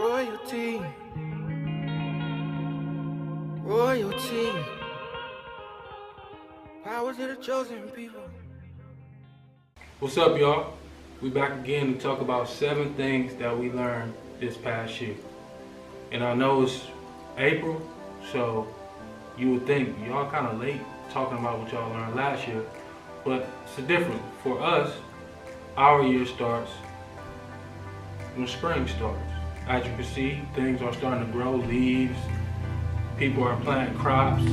Royalty. Royalty. Power to the chosen people. What's up, y'all? We back again to talk about 7 things that we learned this past year. And I know it's April, so you would think y'all kind of late talking about what y'all learned last year, but it's different. For us, our year starts when spring starts. As you can see, things are starting to grow, leaves, people are planting crops,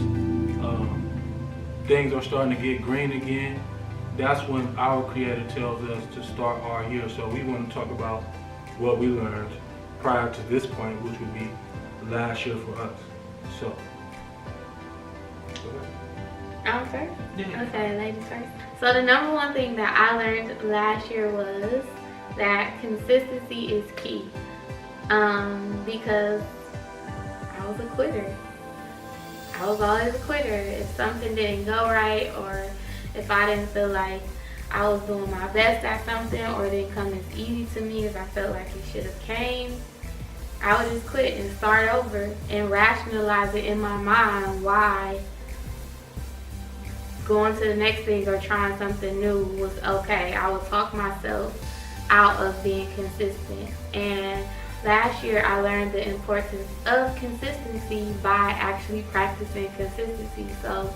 things are starting to get green again. That's when our Creator tells us to start our year. So we want to talk about what we learned prior to this point, which would be last year for us. So, I'm first? Yeah. Okay, ladies first. So the number one thing that I learned last year was that consistency is key. Because I was a quitter. I was always a quitter. If something didn't go right, or if I didn't feel like I was doing my best at something, or it didn't come as easy to me as I felt like it should have came, I would just quit and start over and rationalize it in my mind why going to the next thing or trying something new was okay. I would talk myself out of being consistent. And last year I learned the importance of consistency by actually practicing consistency. So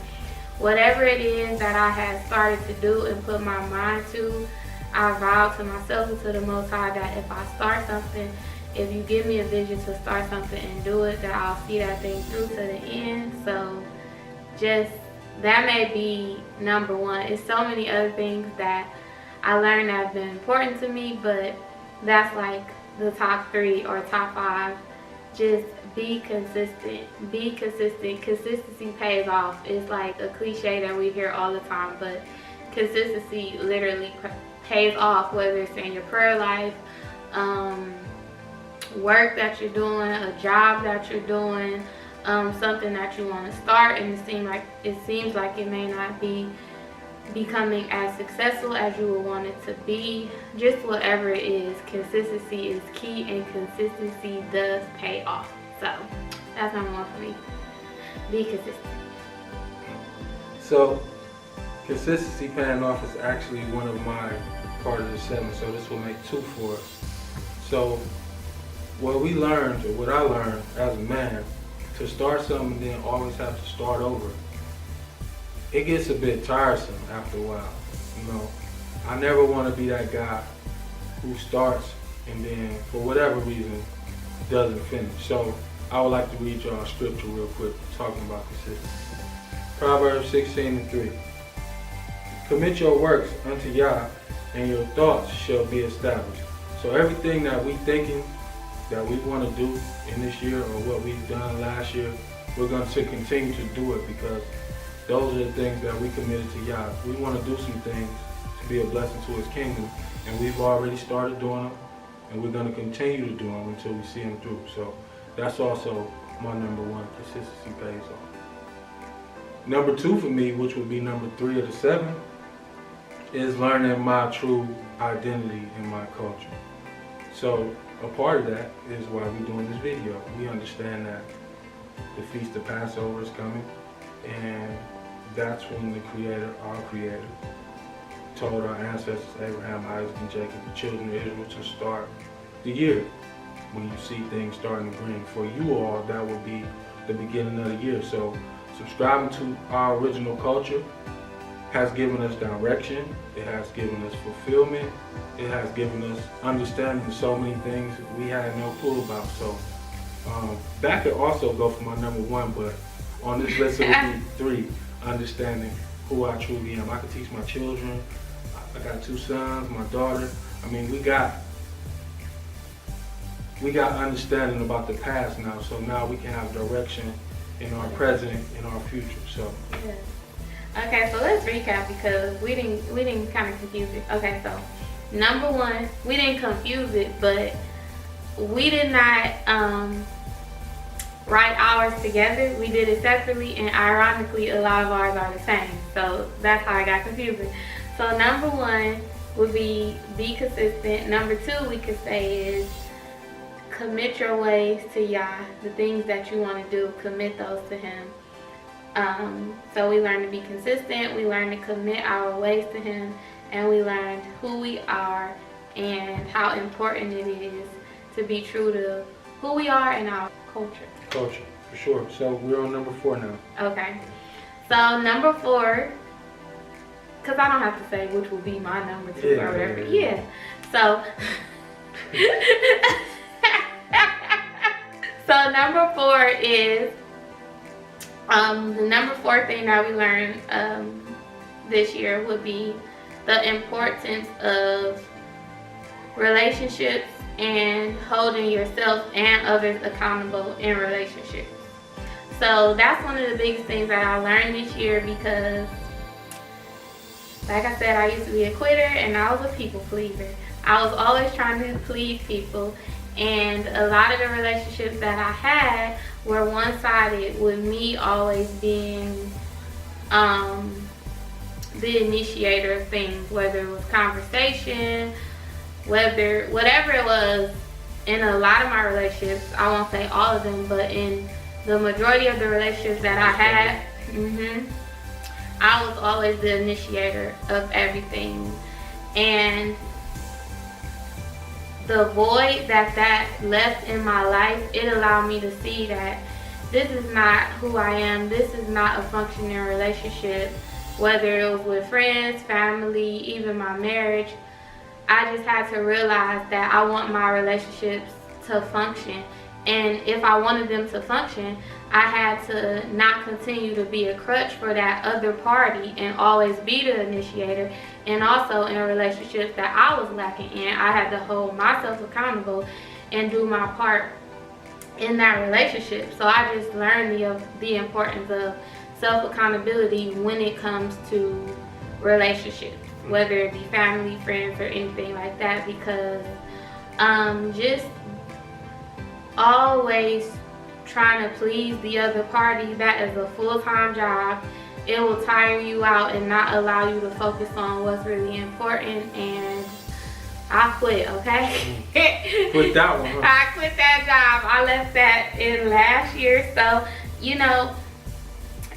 whatever it is that I had started to do and put my mind to, I vowed to myself and to the Most High that if I start something, if you give me a vision to start something and do it, that I'll see that thing through to the end. So just that may be number one. It's so many other things that I learned that have been important to me, but that's like the top 3 or top 5. Just be consistent. Be consistent. Consistency pays off. It's like a cliche that we hear all the time, but consistency literally pays off, whether it's in your prayer life, work that you're doing, a job that you're doing, something that you want to start and it seems like it may not be becoming as successful as you would want it to be. Just whatever it is, consistency is key, and consistency does pay off. So that's number 1 for me. Be consistent. So consistency paying off is actually one of my part of the 7, so this will make 2 for us. So what we learned, or what I learned as a man, to start something and then always have to start over, it gets a bit tiresome after a while. You know, I never want to be that guy who starts and then for whatever reason doesn't finish. So I would like to read y'all a scripture real quick talking about consistency. Proverbs 16:3. Commit your works unto Yah, and your thoughts shall be established. So everything that we thinking that we want to do in this year, or what we've done last year, we're going to continue to do it, because those are the things that we committed to Yah. We want to do some things to be a blessing to His kingdom, and we've already started doing them, and we're going to continue to do them until we see them through. So that's also my number 1, consistency pays off. Number 2 for me, which would be number 3 of the 7, is learning my true identity in my culture. So a part of that is why we're doing this video. We understand that the Feast of Passover is coming, and that's when the Creator, our Creator, told our ancestors Abraham, Isaac, and Jacob, the children of Israel, to start the year when you see things starting to green. For you all, that will be the beginning of the year. So subscribing to our original culture has given us direction, it has given us fulfillment, it has given us understanding of so many things we had no clue about. So that could also go for my number 1, but on this list it would be 3, understanding who I truly am. I could teach my children. I got 2 sons, my daughter. I mean, we got understanding about the past now, so now we can have direction in our present, in our future. So Yeah. Okay, so let's recap, because we didn't kind of confuse it. Okay, so number 1, we didn't confuse it, but we did not write ours together. We did it separately, and ironically a lot of ours are the same. So that's how I got confused. So number 1 would be consistent. Number 2 we could say is commit your ways to Yah. The things that you want to do, commit those to Him. So we learn to be consistent, we learn to commit our ways to Him, and we learned who we are and how important it is to be true to who we are and our culture. Culture, for sure. So we're on number 4 now. Okay. So number 4, because I don't have to say which will be my number 2 or whatever. Yeah. So, so number 4 is, the number 4 thing that we learned this year would be the importance of relationships and holding yourself and others accountable in relationships. So that's one of the biggest things that I learned this year, because like I said, I used to be a quitter and I was a people pleaser. I was always trying to please people, and a lot of the relationships that I had were one-sided, with me always being the initiator of things, whether it was conversation, whatever it was. In a lot of my relationships, I won't say all of them, but in the majority of the relationships that I had, I was always the initiator of everything. And the void that left in my life, it allowed me to see that this is not who I am. This is not a functioning relationship, whether it was with friends, family, even my marriage. I just had to realize that I want my relationships to function. And if I wanted them to function, I had to not continue to be a crutch for that other party and always be the initiator. And also in relationships that I was lacking in, I had to hold myself accountable and do my part in that relationship. So I just learned the importance of self-accountability when it comes to relationships, whether it be family, friends, or anything like that, because just always trying to please the other party, that is a full-time job. It will tire you out and not allow you to focus on what's really important. And I quit, okay? Quit that one, huh? I quit that job. I left that in last year. So, you know,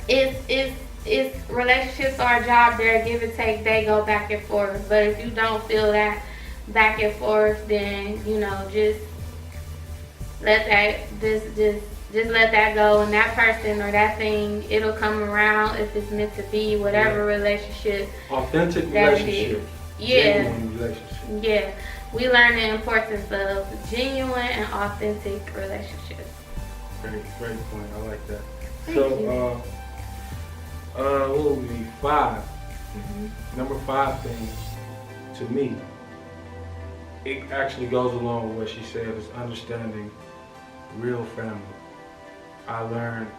it's relationships are a job. They're a give and take. They go back and forth. But if you don't feel that back and forth, then, you know, just let that just let that go, and that person or that thing, it'll come around if it's meant to be, whatever relationship. Authentic relationship. Yeah. Genuine relationship. Yeah. We learn the importance of genuine and authentic relationships. Great point. I like that. Thank you. What would be 5? Number 5 thing to me, it actually goes along with what she said, is understanding real family. I learned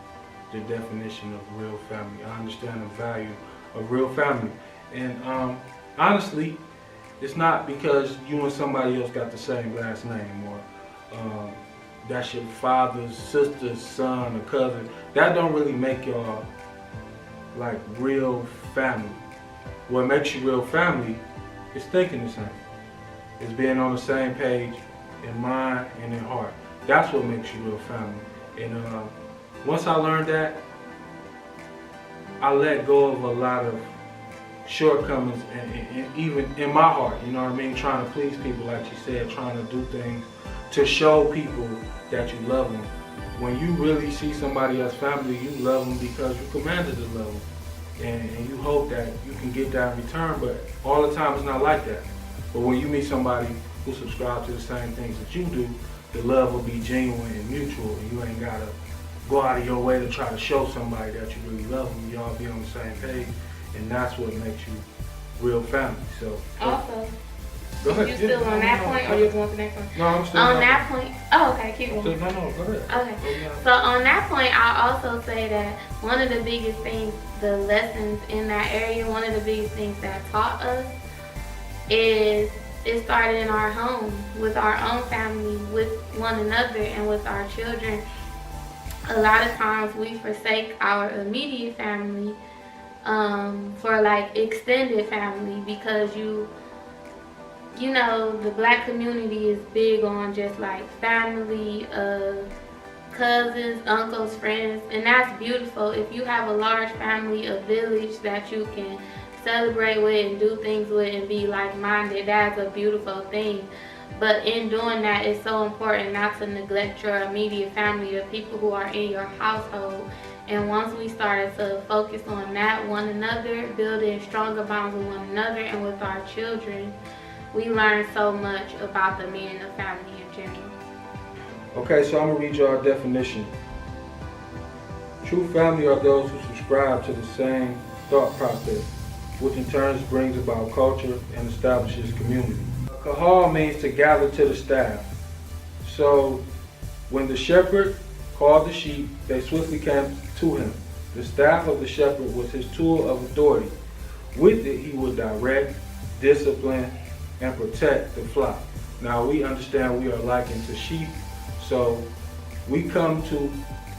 the definition of real family. I understand the value of real family. And honestly, it's not because you and somebody else got the same last name, or that's your father's sister's son or cousin. That don't really make y'all like real family. What makes you real family is thinking the same. It's being on the same page in mind and in heart. That's what makes you real family. And once I learned that, I let go of a lot of shortcomings and even in my heart, you know what I mean? Trying to please people, like you said, trying to do things to show people that you love them. When you really see somebody as family, you love them because you commanded to love them. And you hope that you can get that in return, but all the time it's not like that. But when you meet somebody who subscribes to the same things that you do, the love will be genuine and mutual, and you ain't gotta go out of your way to try to show somebody that you really love them. Y'all be on the same page, and that's what makes you real family. So Also, go ahead. you still on that point, or you going to the next one? No, I'm still on that point. Oh, okay, keep going. No, go ahead. Okay. So on that point, I'll also say that one of the biggest things, the lessons in that area, one of the biggest things that taught us is it started in our home, with our own family, with one another, and with our children. A lot of times we forsake our immediate family for like extended family, because you know, the black community is big on just like family, cousins, uncles, friends, and that's beautiful. If you have a large family, a village that you can celebrate with and do things with and be like-minded, that's a beautiful thing. But in doing that, it's so important not to neglect your immediate family, the people who are in your household. And once we started to focus on that, one another, building stronger bonds with one another and with our children, we learned so much about the meaning of family in general. Okay, so I'm gonna read you our definition. True family are those who subscribe to the same thought process, which in turn brings about culture and establishes community. Kahal means to gather to the staff. So when the shepherd called the sheep, they swiftly came to him. The staff of the shepherd was his tool of authority. With it, he would direct, discipline, and protect the flock. Now we understand we are likened to sheep, so we come to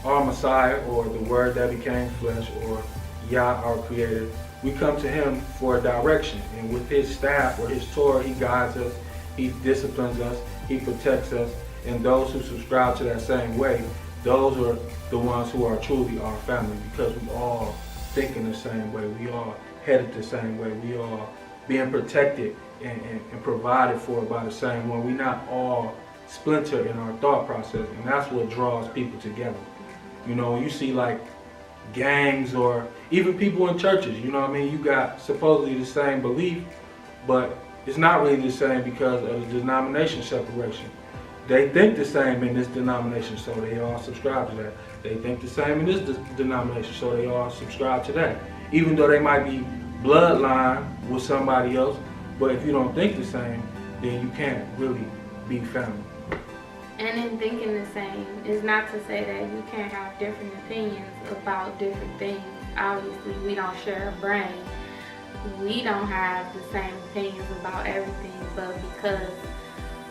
our Messiah, or the Word that became flesh, or Yah, our Creator. We come to him for direction, and with his staff or his Torah, he guides us, he disciplines us, he protects us, and those who subscribe to that same way, those are the ones who are truly our family, because we all think in the same way, we all headed the same way, we all being protected and provided for by the same one. We're not all splintered in our thought process, and that's what draws people together. You know, when you see like gangs or even people in churches, you know what I mean? You got supposedly the same belief, but it's not really the same because of the denomination separation. They think the same in this denomination, so they all subscribe to that. They think the same in this denomination, so they all subscribe to that. Even though they might be bloodline with somebody else, but if you don't think the same, then you can't really be family. And in thinking the same is not to say that you can't have different opinions about different things. Obviously, we don't share a brain. We don't have the same opinions about everything, but because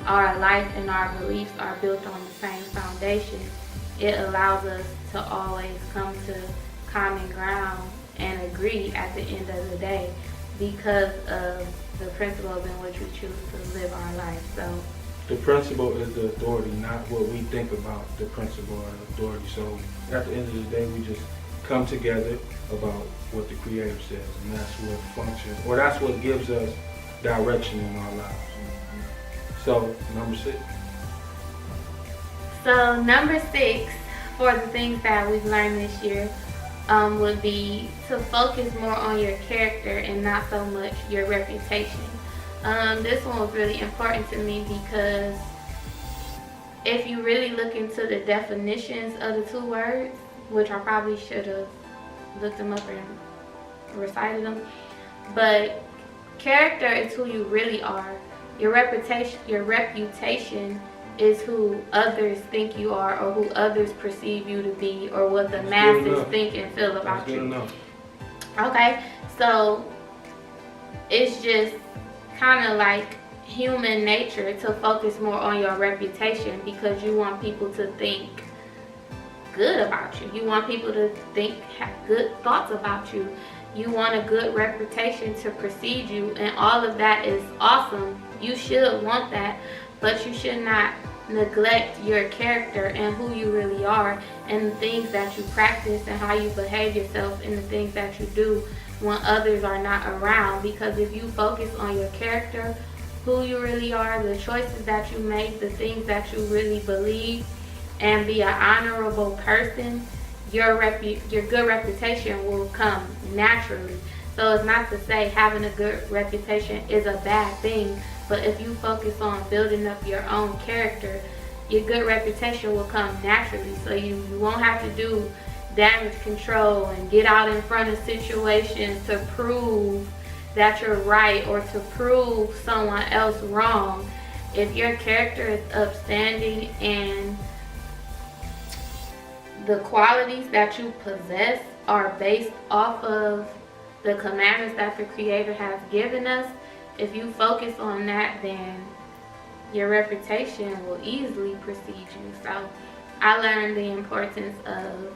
our life and our beliefs are built on the same foundation, it allows us to always come to common ground and agree at the end of the day because of the principles in which we choose to live our life. So the principle is the authority, not what we think about the principle or the authority. So at the end of the day, we just come together about what the Creator says, and that's what functions, or that's what gives us direction in our lives. So, number 6. So number 6, for the things that we've learned this year, would be to focus more on your character and not so much your reputation. This one was really important to me because if you really look into the definitions of the two words, which I probably should have looked them up and recited them, but character is who you really are. Your reputation is who others think you are, or who others perceive you to be, or what the masses think and feel about you. Okay, so it's just kind of like human nature to focus more on your reputation because you want people to think good about you. You want people to have good thoughts about you. You want a good reputation to precede you, and all of that is awesome. You should want that, but you should not neglect your character and who you really are, and the things that you practice and how you behave yourself, and the things that you do when others are not around. Because if you focus on your character, who you really are, the choices that you make, the things that you really believe, and be an honorable person, your good reputation will come naturally. So it's not to say having a good reputation is a bad thing, but if you focus on building up your own character, your good reputation will come naturally. So you won't have to do damage control and get out in front of situations to prove that you're right or to prove someone else wrong. If your character is upstanding and the qualities that you possess are based off of the commandments that the Creator has given us, if you focus on that, then your reputation will easily precede you. So I learned the importance of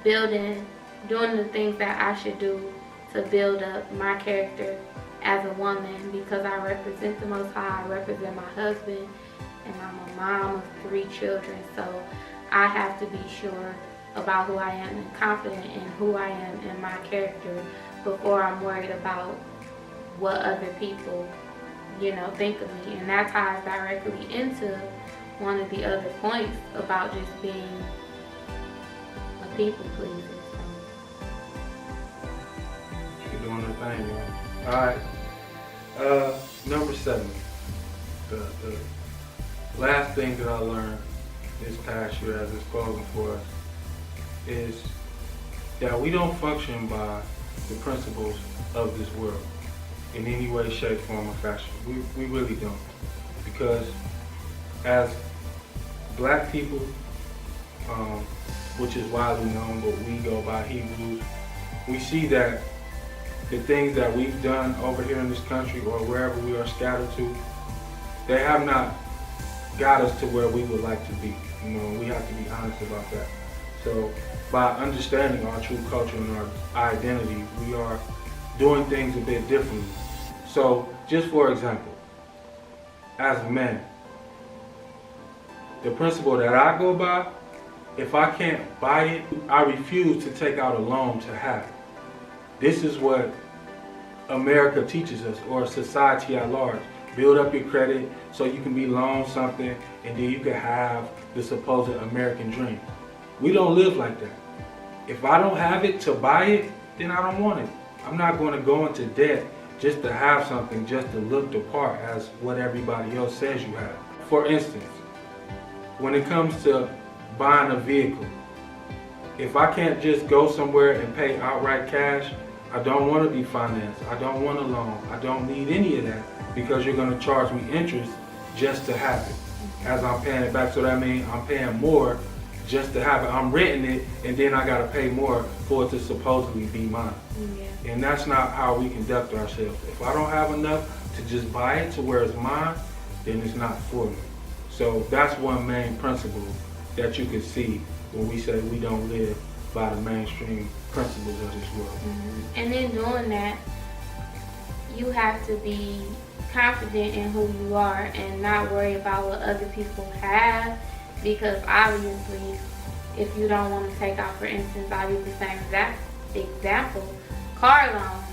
doing the things that I should do to build up my character as a woman, because I represent the Most High, I represent my husband, and I'm a mom of 3 children. So I have to be sure about who I am and confident in who I am and my character before I'm worried about what other people, think of me. And that ties directly into one of the other points about just being a people pleaser. You're doing the thing, man. Alright. Number 7. The last thing that I learned this past year as it's closing for us is that we don't function by the principles of this world in any way, shape, form, or fashion. We really don't. Because as black people, which is widely known, but we go by Hebrews, we see that the things that we've done over here in this country or wherever we are scattered to, they have not got us to where we would like to be. We have to be honest about that. So by understanding our true culture and our identity, we are doing things a bit differently. So just for example, as a man, the principle that I go by, if I can't buy it, I refuse to take out a loan to have it. This is what America teaches us, or society at large. Build up your credit so you can be loaned something and then you can have the supposed American dream. We don't live like that. If I don't have it to buy it, then I don't want it. I'm not going to go into debt just to have something, just to look the part as what everybody else says you have. For instance, when it comes to buying a vehicle, if I can't just go somewhere and pay outright cash, I don't want to be financed. I don't want a loan. I don't need any of that, because you're going to charge me interest just to have it. As I'm paying it back, so that means I'm paying more just to have it. I'm renting it, and then I got to pay more for it to supposedly be mine. Yeah. And that's not how we conduct ourselves. If I don't have enough to just buy it to where it's mine, then it's not for me. So that's one main principle that you can see when we say we don't live by the mainstream principles of this world. Mm-hmm. And in doing that, you have to be confident in who you are and not worry about what other people have, because obviously, if you don't want to take out, for instance, I'll use the same example, car loans,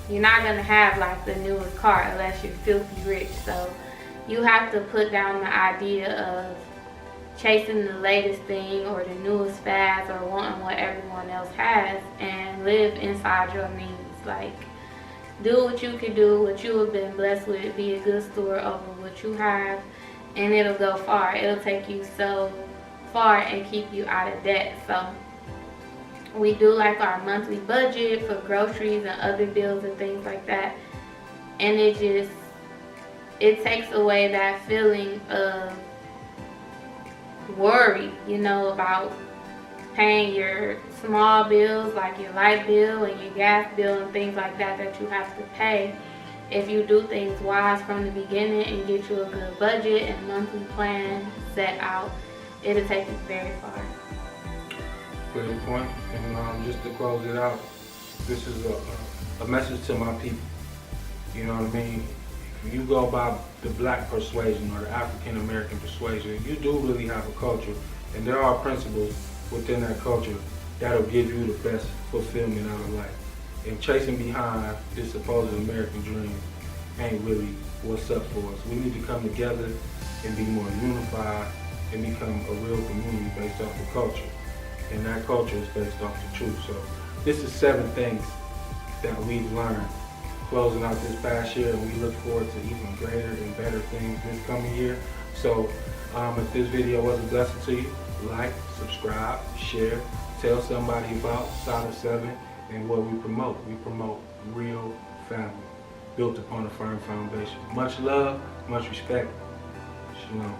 you're not going to have like the newest car unless you're filthy rich. So you have to put down the idea of chasing the latest thing or the newest fad or wanting what everyone else has, and live inside your means. Like, do what you can do, what you have been blessed with, be a good steward over what you have, and it'll go far. It'll take you so far and keep you out of debt. So we do like our monthly budget for groceries and other bills and things like that, and it takes away that feeling of worry, about paying your small bills like your light bill and your gas bill and things like that you have to pay. If you do things wise from the beginning and get you a good budget and monthly plan set out, it'll take you very far. Great point. And just to close it out, this is a message to my people. You know what I mean? If you go by the black persuasion or the African American persuasion, you do really have a culture, and there are principles within that culture that'll give you the best fulfillment out of life. And chasing behind this supposed American dream ain't really what's up for us. We need to come together and be more unified and become a real community based off the culture. And that culture is based off the truth. So this is 7 things that we've learned closing out this past year, and we look forward to even greater and better things this coming year. So if this video was a blessing to you, like, subscribe, share, tell somebody about Solid 7 and what we promote. We promote real family built upon a firm foundation. Much love, much respect. Shalom.